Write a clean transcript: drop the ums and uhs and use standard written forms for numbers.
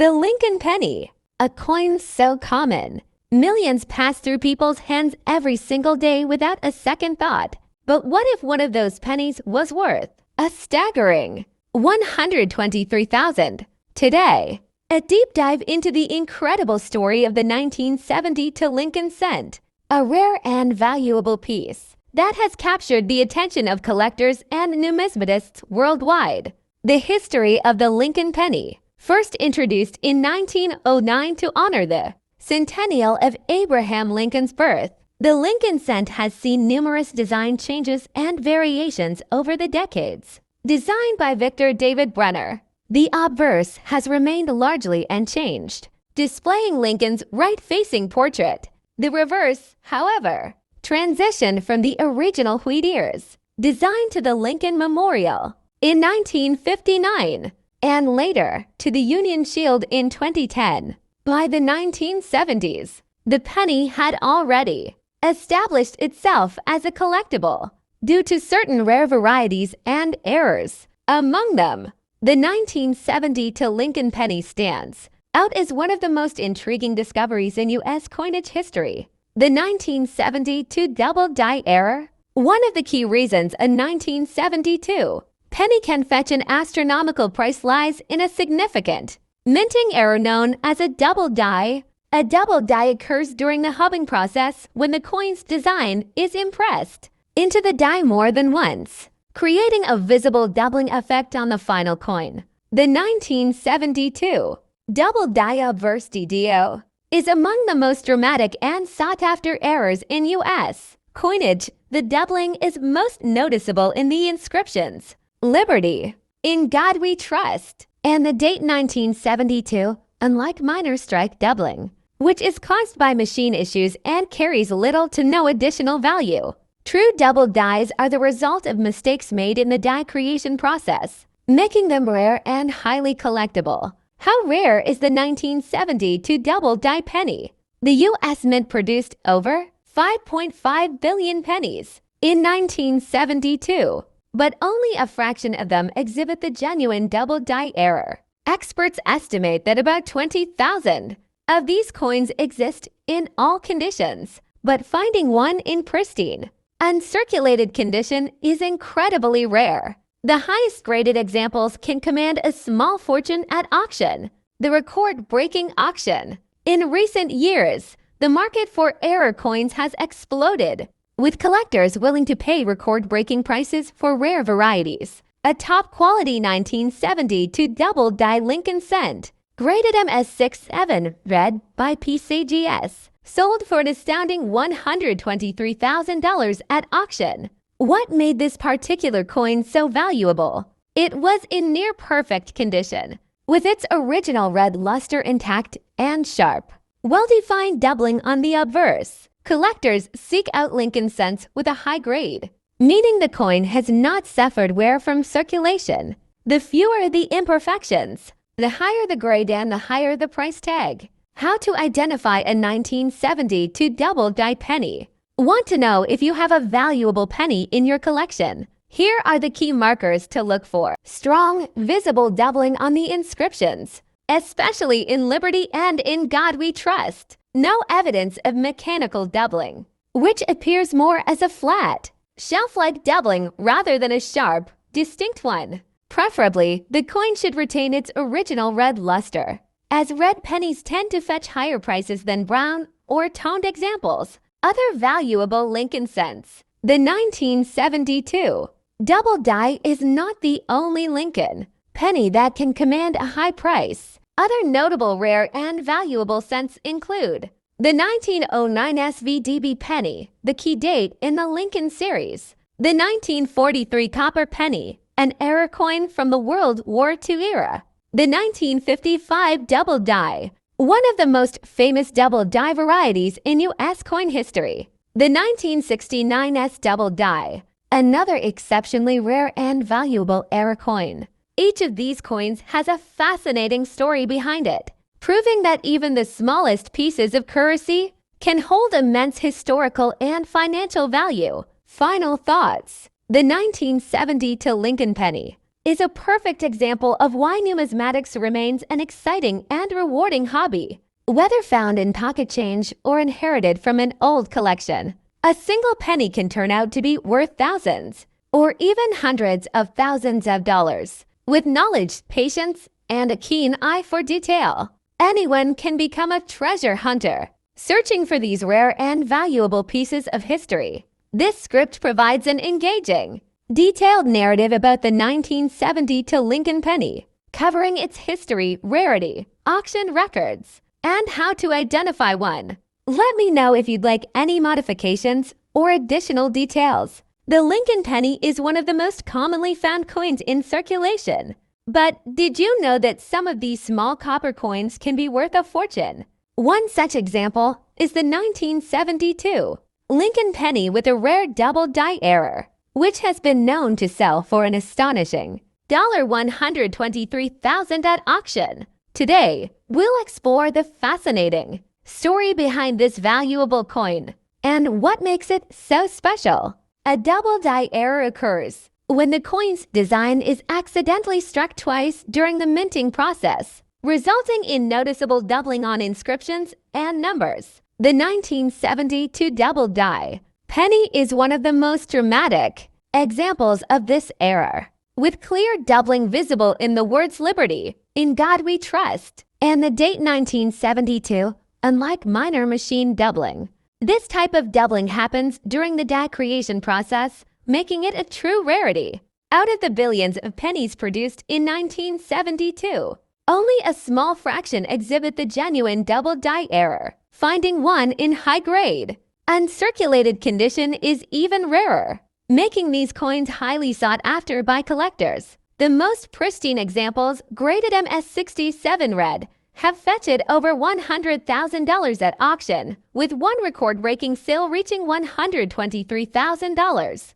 The Lincoln penny, a coin so common. Millions pass through people's hands every single day without a second thought. But what if one of those pennies was worth a staggering 123,000 today? A deep dive into the incredible story of the 1970 Lincoln cent, a rare and valuable piece that has captured the attention of collectors and numismatists worldwide. The history of the Lincoln penny, first introduced in 1909 to honor the centennial of Abraham Lincoln's birth. The Lincoln cent has seen numerous design changes and variations over the decades. Designed by Victor David Brenner, the obverse has remained largely unchanged, displaying Lincoln's right-facing portrait. The reverse, however, transitioned from the original wheat ears, designed to the Lincoln Memorial in 1959, and later to the Union Shield in 2010. By the 1970s, the penny had already established itself as a collectible due to certain rare varieties and errors. Among them, the 1970 Lincoln penny stands out as one of the most intriguing discoveries in U.S. coinage history. The 1972 double die error. One of the key reasons a 1972 penny can fetch an astronomical price lies in a significant minting error known as a double die. A double die occurs during the hubbing process when the coin's design is impressed into the die more than once, creating a visible doubling effect on the final coin. The 1972 double die obverse DDO is among the most dramatic and sought-after errors in U.S. coinage. The doubling is most noticeable in the inscriptions "Liberty," "In God We Trust," and the date 1972, unlike minor strike doubling, which is caused by machine issues and carries little to no additional value. True double dies are the result of mistakes made in the die creation process, making them rare and highly collectible. How rare is the 1972 double die penny? The U.S. Mint produced over 5.5 billion pennies in 1972, but only a fraction of them exhibit the genuine double die error. Experts estimate that about 20,000 of these coins exist in all conditions, but finding one in pristine, uncirculated condition is incredibly rare. The highest graded examples can command a small fortune at auction, the record-breaking auction. In recent years, the market for error coins has exploded, with collectors willing to pay record-breaking prices for rare varieties. A top-quality 1972 double die Lincoln cent, graded MS67 red by PCGS, sold for an astounding $123,000 at auction. What made this particular coin so valuable? It was in near-perfect condition, with its original red luster intact and sharp, well-defined doubling on the obverse. Collectors seek out Lincoln cents with a high grade, meaning the coin has not suffered wear from circulation. The fewer the imperfections, the higher the grade and the higher the price tag. How to identify a 1972 double die penny? Want to know if you have a valuable penny in your collection? Here are the key markers to look for. Strong, visible doubling on the inscriptions, especially in Liberty and In God We Trust. No evidence of mechanical doubling, which appears more as a flat, shelf-like doubling rather than a sharp, distinct one. Preferably, the coin should retain its original red luster, as red pennies tend to fetch higher prices than brown or toned examples. Other valuable Lincoln cents. The 1972 double die is not the only Lincoln penny that can command a high price. Other notable rare and valuable cents include the 1909 SVDB penny, the key date in the Lincoln series, the 1943 copper penny, an error coin from the World War II era, the 1955 double die, one of the most famous double die varieties in U.S. coin history, the 1969 S double die, another exceptionally rare and valuable error coin. Each of these coins has a fascinating story behind it, proving that even the smallest pieces of currency can hold immense historical and financial value. Final thoughts. The 1970 Lincoln penny, is a perfect example of why numismatics remains an exciting and rewarding hobby. Whether found in pocket change or inherited from an old collection, a single penny can turn out to be worth thousands, or even hundreds of thousands of dollars. With knowledge, patience, and a keen eye for detail, anyone can become a treasure hunter, searching for these rare and valuable pieces of history. This script provides an engaging, detailed narrative about the 1970 Lincoln penny, covering its history, rarity, auction records, and how to identify one. Let me know if you'd like any modifications or additional details. The Lincoln penny is one of the most commonly found coins in circulation. But did you know that some of these small copper coins can be worth a fortune? One such example is the 1972 Lincoln penny with a rare double die error, which has been known to sell for an astonishing $123,000 at auction. Today, we'll explore the fascinating story behind this valuable coin and what makes it so special. A double die error occurs when the coin's design is accidentally struck twice during the minting process, resulting in noticeable doubling on inscriptions and numbers. The 1972 double die penny is one of the most dramatic examples of this error, with clear doubling visible in the words "Liberty," "In God We Trust," and the date 1972, unlike minor machine doubling. This type of doubling happens during the die creation process, making it a true rarity. Out of the billions of pennies produced in 1972, only a small fraction exhibit the genuine double die error, finding one in high grade. Uncirculated condition is even rarer, making these coins highly sought after by collectors. The most pristine examples, graded MS-67 red, have fetched over $100,000 at auction, with one record-breaking sale reaching $123,000.